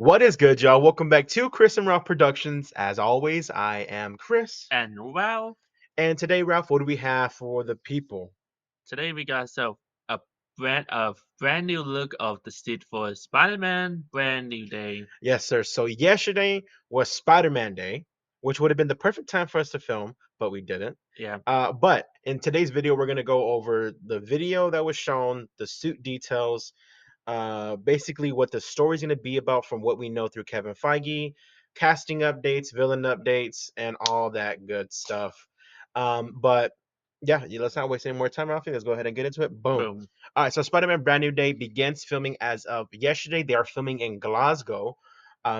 What is good, y'all? Welcome back to Chris and Ralph Productions. As always, I am Chris. And well, And today, Ralph, what do we have for the people? today we got a brand new look of the suit for Spider-Man, brand new day. Yes, sir. So, yesterday was Spider Man Day, which would have been the perfect time for us to film, but we didn't. Yeah, But in today's video, we're going to go over the video that was shown, the suit details, basically what the story's going to be about from what we know through Kevin Feige, casting updates, villain updates, and all that good stuff. But yeah, let's not waste any more time, Ralphie. Let's go ahead and get into it. Boom. boom. All right, so Spider-Man Brand New Day begins filming as of yesterday. They are filming in Glasgow.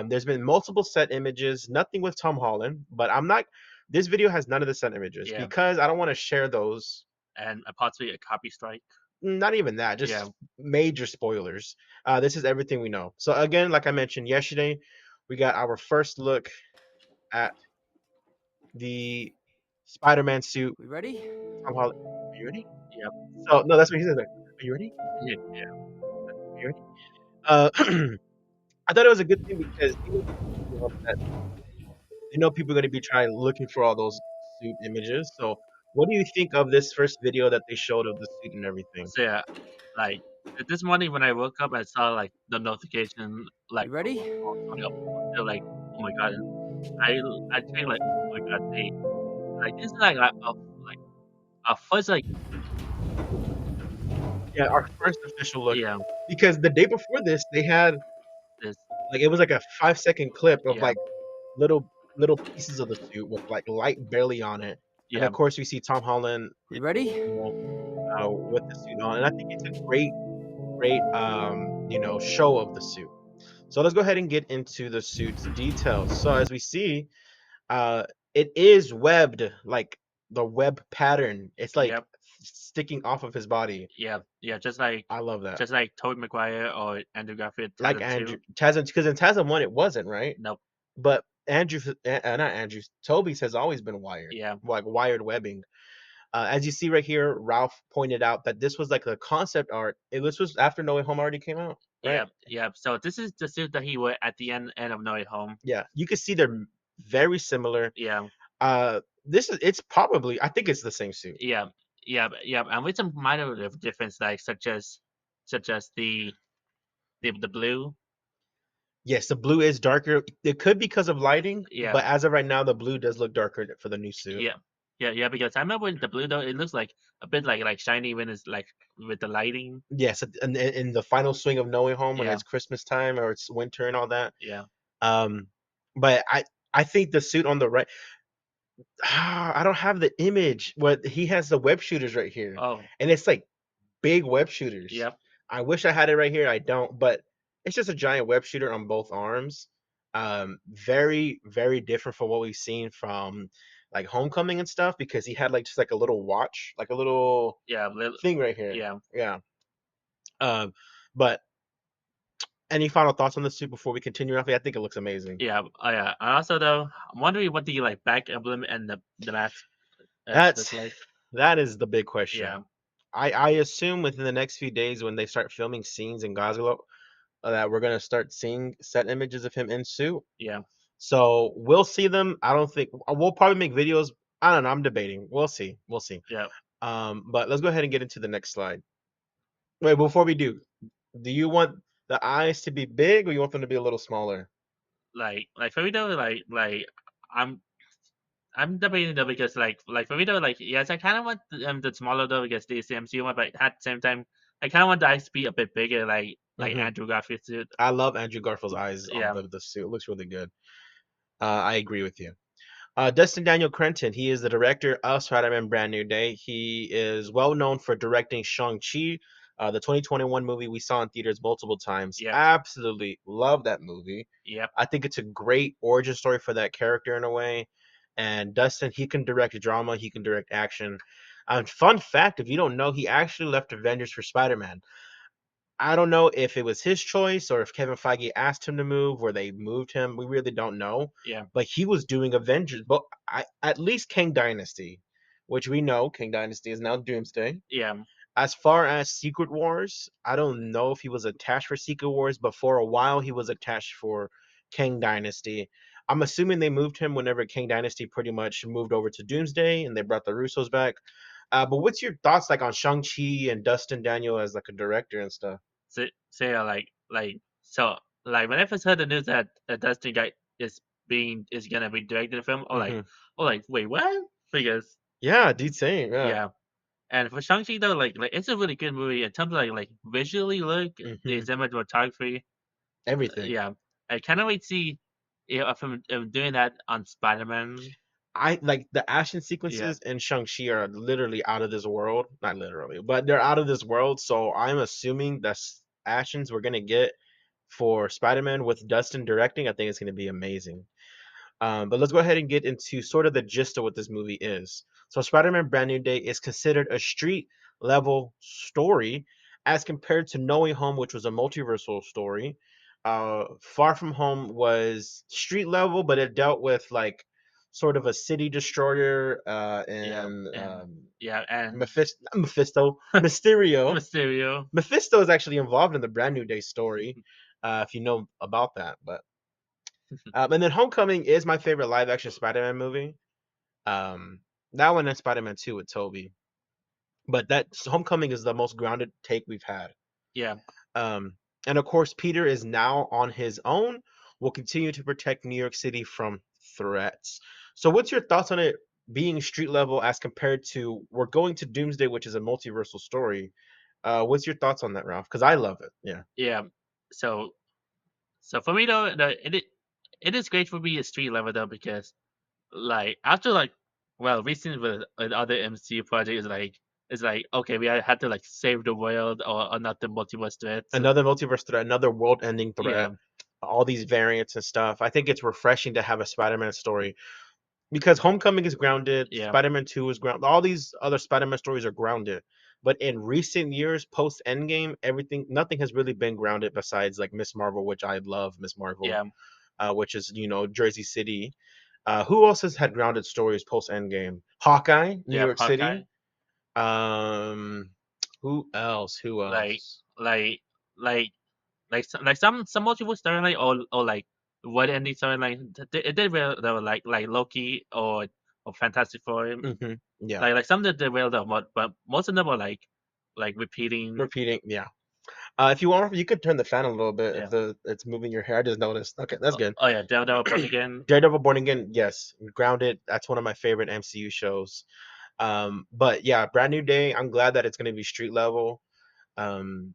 There's been multiple set images, nothing with Tom Holland, but I'm not. This video has none of the set images Yeah, because I don't want to share those. and possibly a copy strike. Not even that, Yeah, just major spoilers. This is everything we know. So again, like I mentioned yesterday, we got our first look at the Spider-Man suit. We ready? Tom Holland. Are you ready? yep, So no, that's what he says. Like, are you ready? yeah, yeah, Are you ready? Uh, I thought it was a good thing because people are going to be trying looking for all those suit images. So what do you think of this first video that they showed of the suit and everything? So yeah, like this morning when I woke up, I saw like the notification, like You ready? Sony upload. They're like, oh my god, I I think like, oh my god, they like this is like a first like Yeah, our first official look yeah because the day before this they had this like it was like a 5 second clip of yeah like little pieces of the suit with like light barely on it, and yeah of course we see Tom Holland, We ready? with the suit on, and I think it's a great show of the suit. So let's go ahead and get into the suit's details. So as we see, uh, it is webbed like the web pattern. It's like yep. sticking off of his body. Yeah, yeah, I love that. just like Tobey Maguire or Andrew Garfield Like Tatum Andrew 2. Tasm, because in Tasm one it wasn't right. Nope. But not Andrew, Toby's has always been wired, Yeah, like wired webbing. As you see right here, Ralph pointed out that this was like the concept art. This was after No Way Home already came out, right? yeah, yeah. So this is the suit that he wore at the end of No Way Home. Yeah, you can see they're very similar. Yeah, It's probably I think it's the same suit. yeah, yeah, yeah. And with some minor difference, like such as the blue. Yes, the blue is darker. It could be because of lighting, Yeah, but as of right now, the blue does look darker for the new suit. yeah, yeah, yeah. Because I remember with the blue though, it looks like a bit like shiny when it's like with the lighting. Yes, and in the final swing of No Way Home when Yeah, it's Christmas time or it's winter and all that. yeah. Um, but I think the suit on the right. I don't have the image. What he has the web shooters right here, Oh, and it's like big web shooters. yep, I wish I had it right here. I don't, but it's just a giant web shooter on both arms. Very different from what we've seen from like Homecoming and stuff because he had like just like a little watch, like a little yeah, thing right here. yeah. Yeah. But any final thoughts on the suit before we continue, Rafi? I think it looks amazing. Yeah, oh yeah. And also though, I'm wondering what the like back emblem and the mask That's look like. that is the big Yeah, question. I assume within the next few days when they start filming scenes in Goslow that we're gonna start seeing set images of him in suit. yeah, So we'll see them. I don't think we'll probably make videos. I don't know. I'm debating. We'll see. We'll see. yeah. But let's go ahead and get into the next slide. Wait, before we do you want the eyes to be big or you want them to be a little smaller? Like for me though, I'm I'm debating though because like for me though, like yes, I kind of want the smaller though because the MCU one, but at the same time, I kind of want the eyes to be a bit bigger, like Hmm. Andrew Garfield suit. I love Andrew Garfield's eyes on Yeah, the suit. It looks really good. I agree with you. Dustin Daniel Crenton, he is the director of Spider-Man Brand New Day. He is well known for directing Shang-Chi, the 2021 movie we saw in theaters multiple times. yep, Absolutely love that movie. yep, I think it's a great origin story for that character in a way. And Dustin, he can direct drama, he can direct action. Fun fact, if you don't know, he actually left Avengers for Spider-Man. I don't know if it was his choice or if Kevin Feige asked him to move or they moved him. We really don't know. yeah, But he was doing Avengers, but at least King Dynasty, which we know King Dynasty is now Doomsday. yeah, As far as Secret Wars, I don't know if he was attached for Secret Wars, but for a while he was attached for Kang Dynasty. I'm assuming they moved him whenever Kang Dynasty pretty much moved over to Doomsday and they brought the Russos back. But what's your thoughts like on Shang-Chi and Dustin Daniel as like a director and stuff? Say so like when I first heard the news that Dustin guy is gonna be directing the film, Hmm. wait, what? Because Yeah, dude, same. Yeah. yeah, and for Shang-Chi though, like it's a really good movie in terms of like visually look, the Hmm. cinematography, Everything. yeah. I cannot wait to see if I'm doing that on Spider-Man. I like the action Yeah, sequences in Shang-Chi are literally out of this world. Not literally, but they're out of this world. So I'm assuming the actions we're gonna get for Spider-Man with Dustin directing, I think it's gonna be amazing. But let's go ahead and get into sort of the gist of what this movie is. So, Spider Man Brand New Day is considered a street level story as compared to No Way Home, which was a multiversal story. Far From Home was street level, but it dealt with like sort of a city destroyer yeah, and and yeah, and Mephisto, Mysterio. Mysterio. Mephisto is actually involved in the Brand New Day story, if you know about that. But and then Homecoming is my favorite live action Spider-Man movie. Um, that one and Spider-Man 2 with Toby. But that Homecoming is the most grounded take we've had. Yeah, Um, and of course, Peter is now on his own. Will continue to protect New York City from threats. So, what's your thoughts on it being street level as compared to we're going to Doomsday, which is a multiversal story? What's your thoughts on that, Ralph? Because I love it. Yeah. yeah. So so for me though, it is great for me at street level though because like after like recently with other MCU projects it's like okay had to like save the world or not the multiverse threats. Another multiverse threat, another world-ending threat, Yeah, all these variants and stuff. I think it's refreshing to have a Spider-Man story because Homecoming is grounded, yeah, Spider-Man 2 is grounded, all these other Spider-Man stories are grounded. But in recent years, post Endgame, nothing has really been grounded besides like Miss Marvel, which I love, Miss Marvel, yeah, which is Jersey City. Who else has had grounded stories post Endgame? Hawkeye, New yeah. York Hawkeye. City. Um, who else? Who Like else? like like like some multiple storyline or like what ending storyline it did well though like Loki or Fantastic Four Yeah, like some that did well though but most of them are like repeating. repeating. Yeah. If you want, you could turn the fan a little bit if Yeah. the it's moving your hair. I just noticed. Okay, that's good. Oh yeah, Daredevil Born Again. Daredevil Born Again, yes, Grounded. That's one of my favorite MCU shows. But yeah, Brand New Day. I'm glad that it's going to be street level. Um,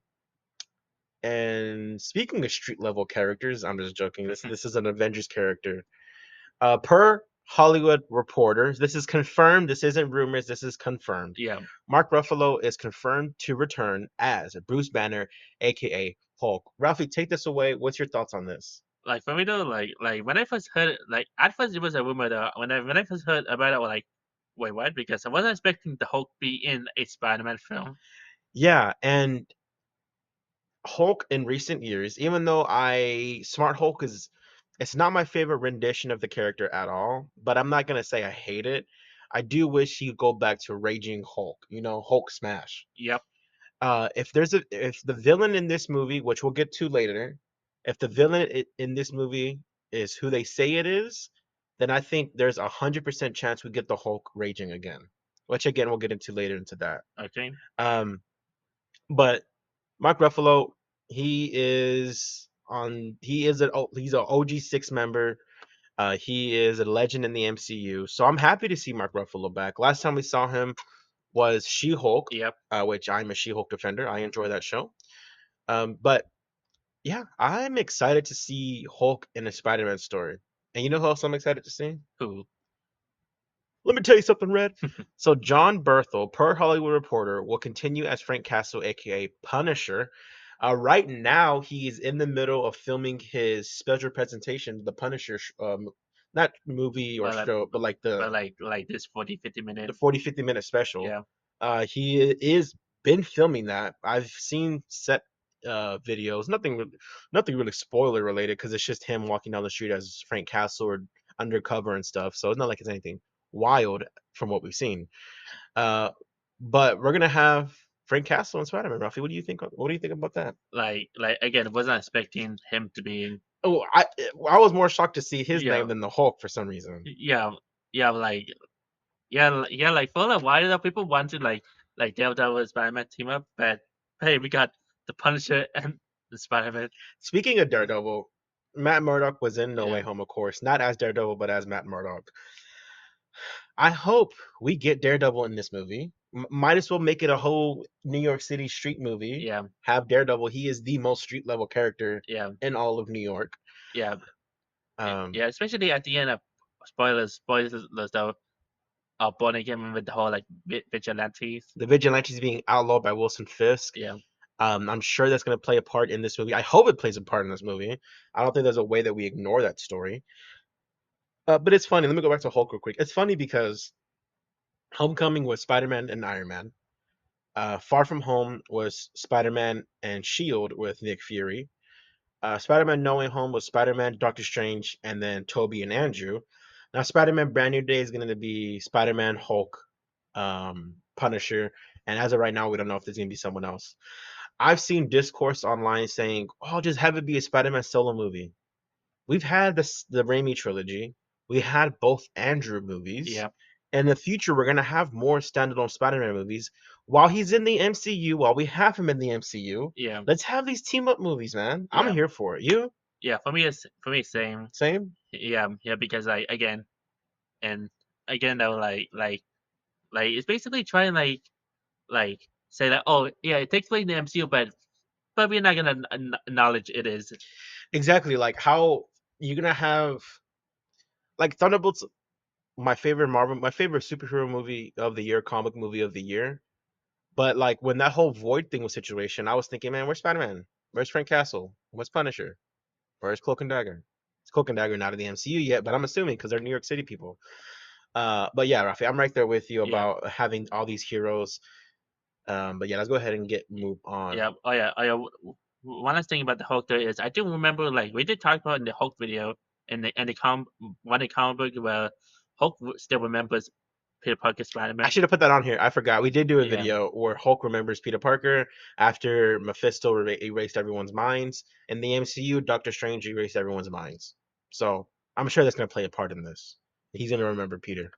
and speaking of street level characters, I'm just joking. This is an Avengers character. Per Hollywood Reporter, this is confirmed. This isn't rumors. This is confirmed. Yeah. Mark Ruffalo is confirmed to return as Bruce Banner, aka Hulk. Ralphie, take this away. What's your thoughts on this? Like for me though, like when I first heard it, like at first it was a rumor though. When I first heard about it, I was like, wait, what? Because I wasn't expecting the Hulk be in a Spider-Man film. Yeah, and Hulk in recent years, even though Smart Hulk is it's not my favorite rendition of the character at all, but I'm not gonna say I hate it. I do wish he'd go back to Raging Hulk, Hulk smash. Yep. If the villain in this movie, which we'll get to later, if the villain in this movie is who they say it is, then I think there's 100% chance we get the Hulk raging again, which again we'll get into later into that. Okay. Um, but Mark Ruffalo, he's an OG6 member. He is a legend in the MCU, so I'm happy to see Mark Ruffalo back. Last time we saw him was She-Hulk, Yep. which I'm a She-Hulk defender. I enjoy that show. But yeah, I'm excited to see Hulk in a Spider-Man story. And you know who else I'm excited to see? Cool. Let me tell you something, Red. So John Berthel, per Hollywood Reporter, will continue as Frank Castle, aka Punisher. Right now, he's in the middle of filming his special presentation, the Punisher, not movie or But like, show, but like the like this 40-50 minute. 40-50 minute special. Yeah. He is been filming that. I've seen set videos, nothing really spoiler related because it's just him walking down the street as Frank Castle or undercover and stuff. So it's not like it's anything wild from what we've seen. Uh, but we're gonna have Frank Castle and Spider-Man. Ralphie, what do you think? What do you think about that? Like again, wasn't expecting him to be. Oh, I was more shocked to see his name Yeah, than the Hulk for some reason. yeah, yeah. Like yeah. Like for a while, though, people wanted like Daredevil and Spider-Man team up, but hey, we got the Punisher and the Spider-Man. Speaking of Daredevil, Matt Murdock was in No Yeah, Way Home, of course, not as Daredevil, but as Matt Murdock. I hope we get Daredevil in this movie. Might as well make it a whole New York City street movie. yeah, Have Daredevil. He is the most street level character yeah, in all of New York. yeah, Um, yeah. Especially at the end of spoilers though. Born again with the whole like vigilantes. the vigilantes being outlawed by Wilson Fisk. Yeah, I'm sure that's going to play a part in this movie. I hope it plays a part in this movie. I don't think there's a way that we ignore that story. But it's funny. Let me go back to Hulk real quick. It's funny because Homecoming was Spider-Man and Iron Man. Far From Home was Spider-Man and Shield with Nick Fury. Spider-Man No Way Home was Spider-Man, Doctor Strange, and then Toby and Andrew. Now Spider-Man Brand New Day is going to be Spider-Man, Hulk, Punisher, and as of right now, we don't know if there's going to be someone else. I've seen discourse online saying, "Oh, just have it be a Spider-Man solo movie." We've had the Raimi trilogy. We had both Andrew movies. yeah, In the future, we're gonna have more standalone Spider-Man movies. While he's in the MCU, while we have him in the MCU, yeah, let's have these team up movies, man. I'm yeah, here for it. You yeah. For me, same. same? Yeah, yeah. Because like again and again, though, like it's basically trying like say that oh yeah, it takes place in the MCU, but we're not gonna acknowledge it is. Exactly. Like how you're gonna have like Thunderbolts. My favorite superhero movie of the year, comic movie of the year. But like when that whole Void thing was situation, I was thinking, man, where's Spider-Man? Where's Frank Castle? Where's Punisher? Where's Cloak and Dagger? It's Cloak and Dagger not in the MCU yet, but I'm assuming because they're New York City people. But yeah, Rafi, I'm right there with you Yeah, about having all these heroes. But yeah, let's go ahead and get move on. yeah, oh yeah. One last thing about the Hulk there is I do remember like we did talk about in the Hulk video and the one of the comic book where Hulk still remembers Peter Parker Spider I Man. should have put that on here. I forgot. We did do a Yeah, video where Hulk remembers Peter Parker after Mephisto erased everyone's minds. In the MCU, Doctor Strange erased everyone's minds. So I'm sure that's going to play a part in this. He's going to remember Peter.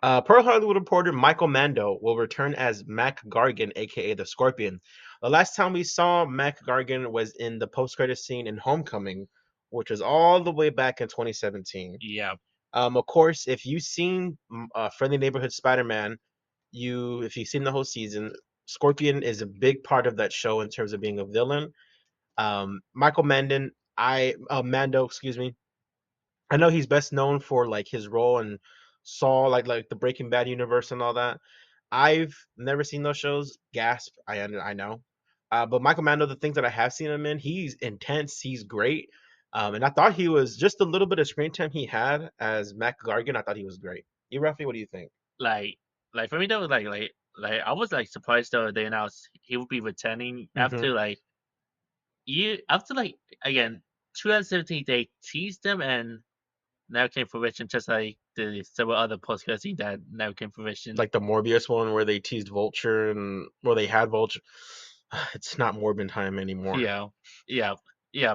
Per Hollywood Reporter, Michael Mando will return as Mac Gargan, aka the Scorpion. The last time we saw Mac Gargan was in the post-credit scene in Homecoming, which was all the way back in 2017. yeah, Of course, if you've seen Friendly Neighborhood Spider-Man, if you've seen the whole season, Scorpion is a big part of that show in terms of being a villain. Michael Mando, excuse me, I know he's best known for like his role in Saw, like the Breaking Bad universe and all that. I've never seen those shows. Gasp! I know. But Michael Mando, the things that I have seen him in, he's intense. He's great. And I thought he was just a little bit of screen time he had as Mac Gargan. I thought he was great. You, Rafi, what do you think? like for me though like I was like surprised though they announced he would be returning Hmm. after like again 2017 they teased them and now came fruition just like the several other post credits that now came fruition. Like the Morbius one where they teased Vulture and where they had Vulture. It's not Morbin time anymore. Yeah, yeah, yeah,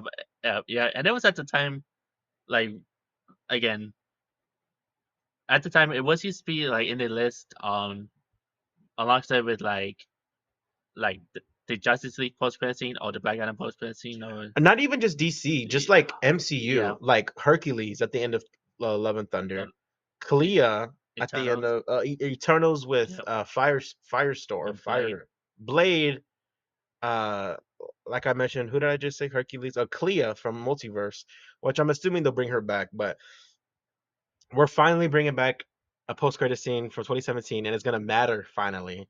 yeah, and it was at the time like again at the time it was used to be like in the list alongside with the Justice League post credit scene or the Black Adam post credit scene or And not even just DC, just like yeah, MCU, like Hercules at the end of Love and uh, Thunder, E- Clea at the end Eternals, of Eternals with yeah, Firestorm, Blade, Blade. Uh, like I mentioned, who did I just say? Hercules, Clea from Multiverse, which I'm assuming they'll bring her back. But we're finally bringing back a post-credit scene from 2017, and it's gonna matter finally.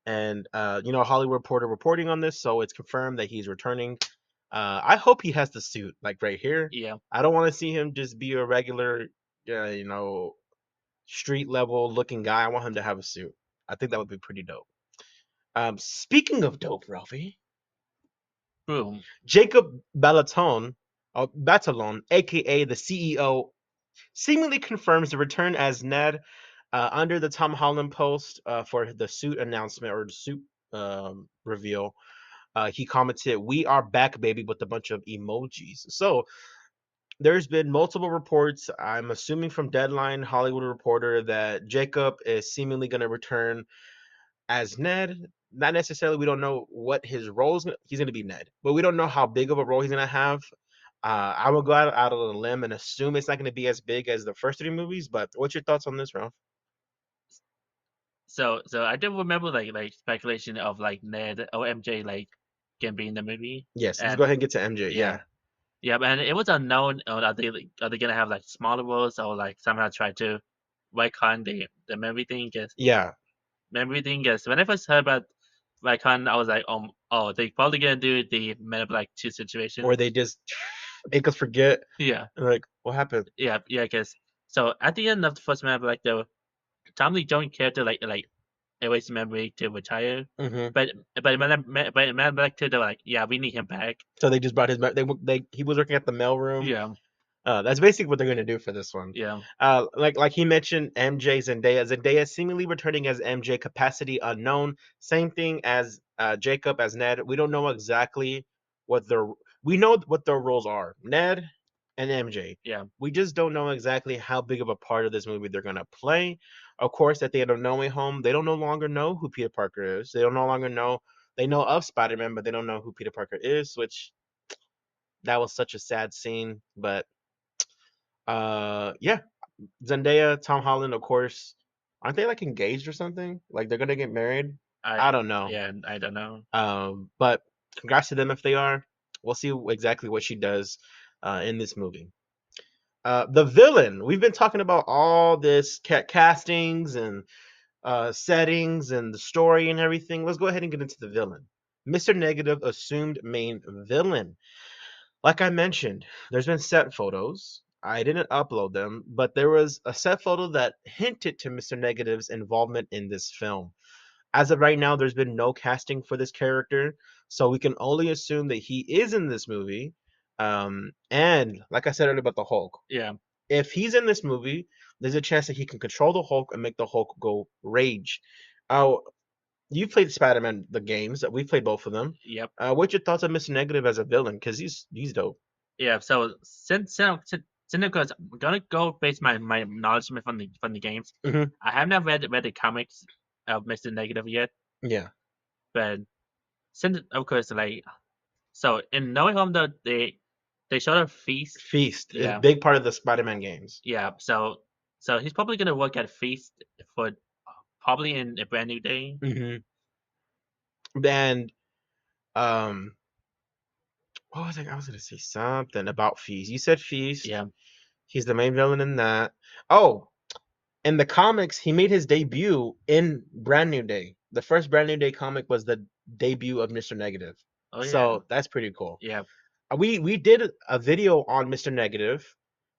And Hollywood Reporter reporting on this, so it's confirmed that he's returning. I hope he has the suit, like right here. yeah, I don't want to see him just be a regular, street level looking guy. I want him to have a suit. I think that would be pretty dope. Speaking of dope, Ralphie, boom, Jacob Batalon, aka the CEO, seemingly confirms the return as Ned under the Tom Holland post for the suit announcement or the suit reveal. He commented, "We are back, baby," with a bunch of emojis. So there's been multiple reports. I'm assuming from Deadline, Hollywood Reporter, that Jacob is seemingly going to return as Ned. Not necessarily. We don't know what his role is. He's going to be Ned, but we don't know how big of a role he's going to have. I will go out on a limb and assume it's not going to be as big as the first three movies. But what's your thoughts on this, Ralph? So I do remember like speculation of like Ned or MJ like can be in the movie. Yes, let's And go ahead and get to MJ. yeah, Yeah, yeah, and it was unknown. Are they gonna have like smaller roles or like somehow try to retcon the memory thing? Guess yeah. memory thing. Guess when I first heard about retcon, I was like, oh, they probably gonna do the Men in Black 2 Or situation. they just make us forget. Yeah, And like, what happened? yeah. Guess so. At the end of the first Men in Black, though, Tom Lee Jones character like erase memory to retire. Hmm. But Man Black 2, they're like, yeah, we need him back. So they just brought his. They he was working at the mailroom. Yeah, That's basically what they're going to do for this one. yeah, Like he mentioned, MJ Zendaya. Zendaya seemingly returning as MJ, capacity unknown. Same thing as Jacob as Ned. We don't know exactly what their we know what their roles are. Ned and MJ. yeah, We just don't know exactly how big of a part of this movie they're going to play. Of course, at the end of No Way Home, they don't no longer know who Peter Parker is. They don't no longer know. They know of Spider-Man, but they don't know who Peter Parker is, which that was such a sad scene. But yeah, Zendaya, Tom Holland, of course. Aren't they like engaged or something? Like they're gonna get married? I I don't know. yeah, I don't know. But congrats to them if they are. We'll see exactly what she does in this movie. The villain. We've been talking about all this castings and settings and the story and everything. Let's go ahead and get into the villain. Mr. Negative, assumed main villain. Like I mentioned, there's been set photos. I didn't upload them, but there was a set photo that hinted to Mr. Negative's involvement in this film. As of right now, there's been no casting for this character, so we can only assume that he is in this movie. And like I said earlier about the Hulk, Yeah, if he's in this movie, there's a chance that he can control the Hulk and make the Hulk go rage. Uh, you played Spider-Man the games. We played both of them. yep, What's your thoughts on Mr. Negative as a villain? Because he's dope. yeah. So since because I'm gonna go base my knowledge from the games. Hmm. I have not read the comics of Mister Negative yet, Yeah. but since of course like so in No Way Home though they showed a feast. Feast is a Yeah, big part of the Spider-Man games. yeah. So he's probably gonna work at Feast for probably in a brand new day. Hmm. And um, what was I was gonna say something about Feast. You said Feast. Yeah. He's the main villain in that. Oh, in the comics, he made his debut in Brand New Day. The first Brand New Day comic was the debut of Mr. Negative. Oh yeah. So that's pretty cool. Yeah. We did a video on Mr. Negative,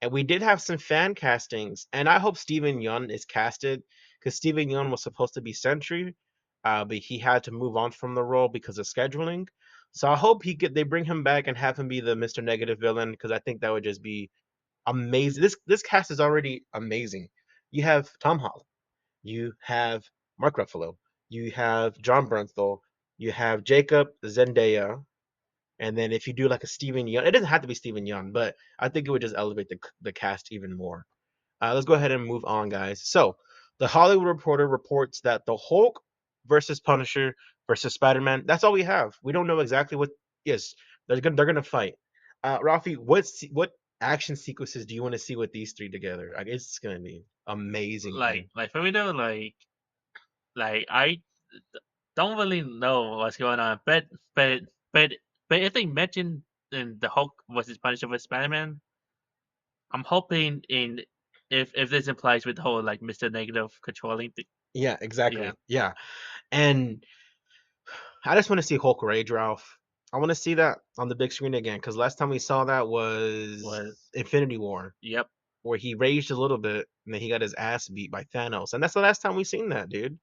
and we did have some fan castings, and I hope Steven Yeun is casted because Steven Yeun was supposed to be Sentry, but he had to move on from the role because of scheduling. So I hope they bring him back and have him be the Mr. Negative villain because I think that would just be amazing. This cast is already amazing. You have Tom Holland, you have Mark Ruffalo, you have John Bernthal, you have Jacob Zendaya, and then if you do like a Steven Yeun, it doesn't have to be Steven Yeun, but I think it would just elevate the cast even more. Let's go ahead and move on, guys. So, the Hollywood Reporter reports that the Hulk versus Punisher versus Spider-Man. That's all we have. We don't know exactly what. Yes, they're gonna fight. Rafi, what action sequences do you want to see with these three together? I guess it's gonna be amazing, man. Like for me though, like I don't really know what's going on, but but but if they mention in the Hulk versus Punisher versus Spider-Man, I'm hoping in if this implies with the whole like Mr. Negative controlling the Yeah, yeah exactly. Yeah, and I just want to see Hulk Rage, Ralph. I want to see that on the big screen again because last time we saw that was was Infinity War, yep where he raged a little bit and then he got his ass beat by Thanos, and that's the last time we've seen that, dude.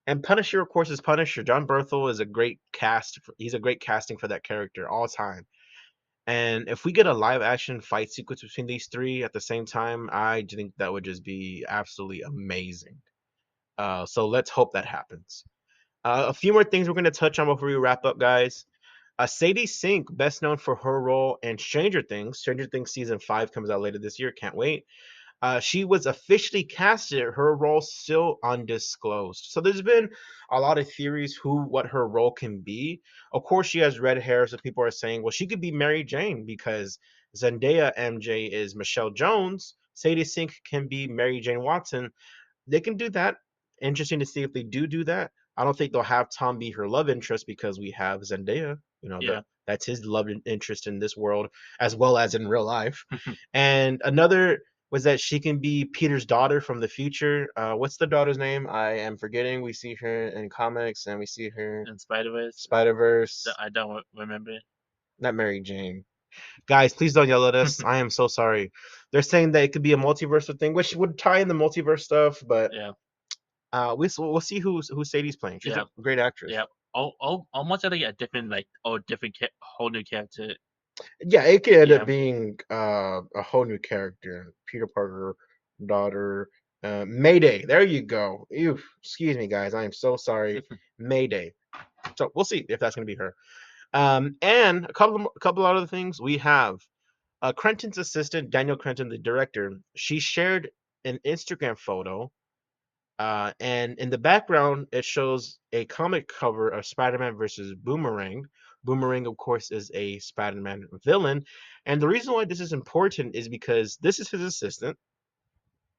And Punisher, of course, is Punisher. John Berthel is a great cast. He's a great casting for that character all time. And if we get a live action fight sequence between these three at the same time, I think that would just be absolutely amazing. So let's hope that happens. A few more things we're going to touch on before we wrap up, guys. Sadie Sink, best known for her role in Stranger Things. Stranger Things season 5 comes out later this year. Can't wait. She was officially casted. Her role still undisclosed. So there's been a lot of theories what her role can be. Of course, she has red hair, so people are saying, well, she could be Mary Jane because Zendaya MJ is Michelle Jones. Sadie Sink can be Mary Jane Watson. They can do that. Interesting to see if they do that. I don't think they'll have Tom be her love interest because we have Zendaya. Yeah. That's his love interest in this world as well as in real life. And another was that she can be Peter's daughter from the future. What's the daughter's name? I am forgetting. We see her in comics and we see her In Spider-Verse, Spider Verse. I don't remember. Not Mary Jane. Guys, please don't yell at us. I am so sorry. They're saying that it could be a multiversal thing, which would tie in the multiverse stuff, but Yeah, we'll see who Sadie's playing. She's a yeah, great actress. yeah. Almost like a different, like, different, whole new character. Yeah, it could end up Yeah, being a whole new character. Peter Parker, daughter, Mayday. There you go. Ew, excuse me, guys. I am so sorry. Mayday. So we'll see if that's gonna be her. And a couple other things we have. Crenton's assistant, Daniel Crenton, the director, she shared an Instagram photo. And in the background, it shows a comic cover of Spider-Man versus Boomerang. Boomerang, of course, is a Spider-Man villain. And the reason why this is important is because this is his assistant.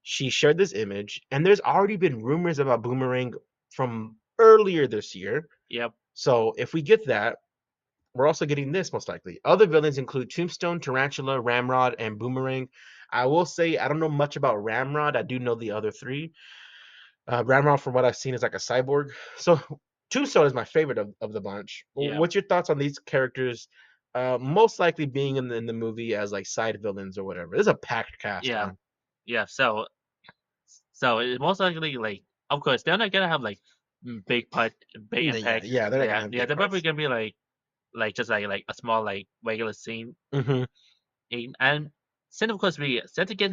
She shared this image, and there's already been rumors about Boomerang from earlier this year. yep, So if we get that, we're also getting this most likely. Other villains include Tombstone, Tarantula, Ramrod, and Boomerang. I will say I don't know much about Ramrod. I do know the other three. Ramrod, from what I've seen, is like a cyborg. So Tombstone is my favorite of the bunch. yeah, What's your thoughts on these characters? Most likely being in the movie as like side villains or whatever. This is a packed cast, yeah, man. yeah. So it's most likely, like, of course they're not gonna have like big Yeah, impact. yeah, they're not gonna Yeah, have yeah. big They're probably parts. gonna be like just like a small, like, regular scene. Mm-hmm. And then of course we set to get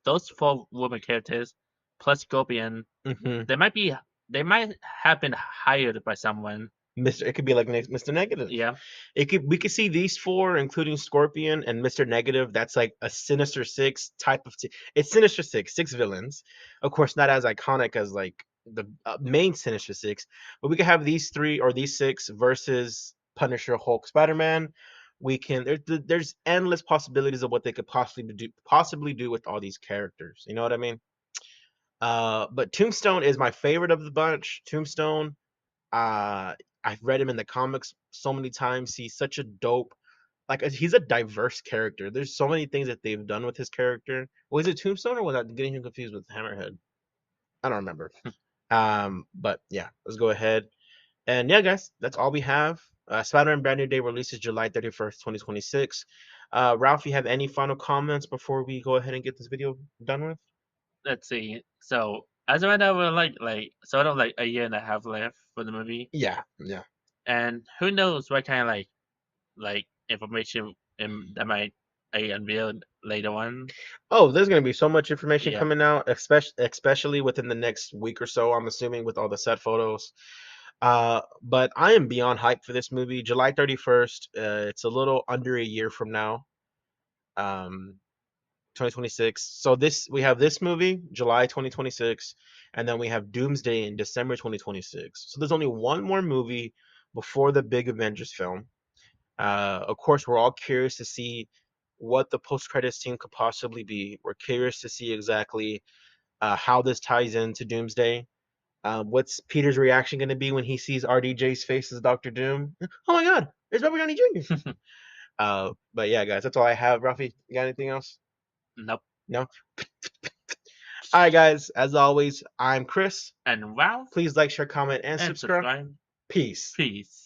those four woman characters plus Scorpion. Mm-hmm. They might be they might have been hired by someone. Mr. It could be like Mr. Negative. Yeah, We could see these four, including Scorpion and Mr. Negative. That's like a Sinister Six type of. It's Sinister Six, six villains. Of course, not as iconic as like the main Sinister Six, but we could have these three or these six versus Punisher, Hulk, Spider Man. We can. There's endless possibilities of what they could possibly do with all these characters. You know what I mean? But Tombstone is my favorite of the bunch. Tombstone, uh, I've read him in the comics so many times. He's such a dope, like he's a diverse character. There's so many things that they've done with his character. Was it Tombstone or was I getting him confused with Hammerhead? I don't remember. But yeah, let's go ahead. And yeah, guys, that's all we have. Spider-Man Brand New Day releases July 31st, 2026. Ralph, you have any final comments before we go ahead and get this video done with? let's see. So as of right now, we're like sort of like a year and a half left for the movie, Yeah, yeah. and who knows what kind of like information that might be unveiled later on. Oh, there's going to be so much information Yep, coming out, especially within the next week or so, I'm assuming, with all the set photos. But I am beyond hyped for this movie. July 31st, it's a little under a year from now, um, 2026. So we have this movie, July 2026, and then we have Doomsday in December 2026. So there's only one more movie before the big Avengers film. Of course, we're all curious to see what the post credits scene could possibly be. We're curious to see exactly how this ties into Doomsday. What's Peter's reaction going to be when he sees RDJ's face as Doctor Doom? Oh my God, it's Robert Downey Jr. But yeah, guys, that's all I have. Rafi, you got anything else? nope. No. All right, guys. As always, I'm Chris. And Ralph Please like, share, comment, and and subscribe. subscribe. Peace. Peace.